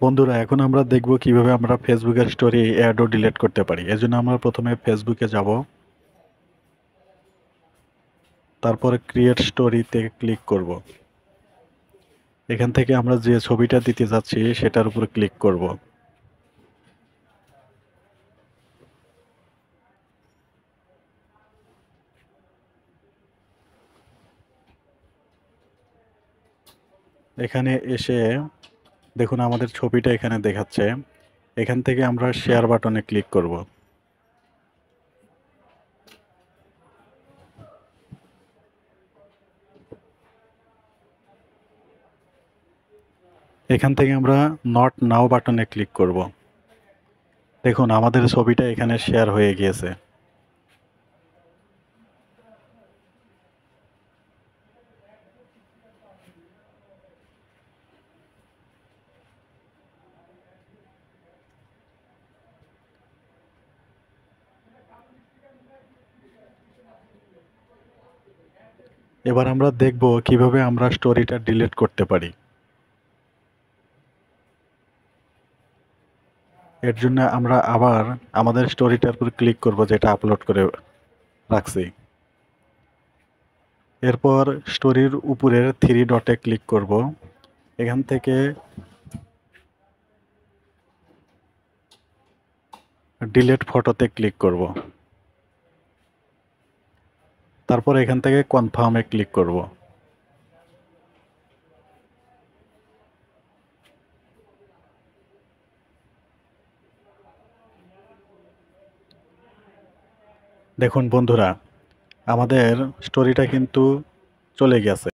বন্ধুরা, এখন আমরা দেখব কিভাবে আমরা ফেসবুকের স্টোরি অ্যাড ও ডিলিট করতে পারি। এজন্য আমরা প্রথমে ফেসবুকে যাব, তারপরে ক্রিয়েট স্টোরিতে ক্লিক করব। এখান থেকে আমরা যে ছবিটা দিতে যাচ্ছি সেটার উপর ক্লিক করব। এখানে এসে দেখুন আমাদের ছবিটা এখানে দেখাচ্ছে। এখান থেকে আমরা শেয়ার বাটনে ক্লিক করব। এখান থেকে আমরা নট নাও বাটনে ক্লিক করব। দেখুন আমাদের ছবিটা এখানে শেয়ার হয়ে গিয়েছে। এবার আমরা দেখব কিভাবে আমরা স্টোরিটা ডিলিট করতে পারি। এর জন্য আমরা আবার আমাদের স্টোরিটার উপর ক্লিক করব, যেটা আপলোড করে রাখছি। এরপর স্টোরির উপরের থ্রি ডটে ক্লিক করব। এখান থেকে ডিলিট ফটোতে ক্লিক করব। তারপর এখান থেকে কনফার্মে ক্লিক করব। দেখুন বন্ধুরা, আমাদের স্টোরিটা কিন্তু চলে গেছে।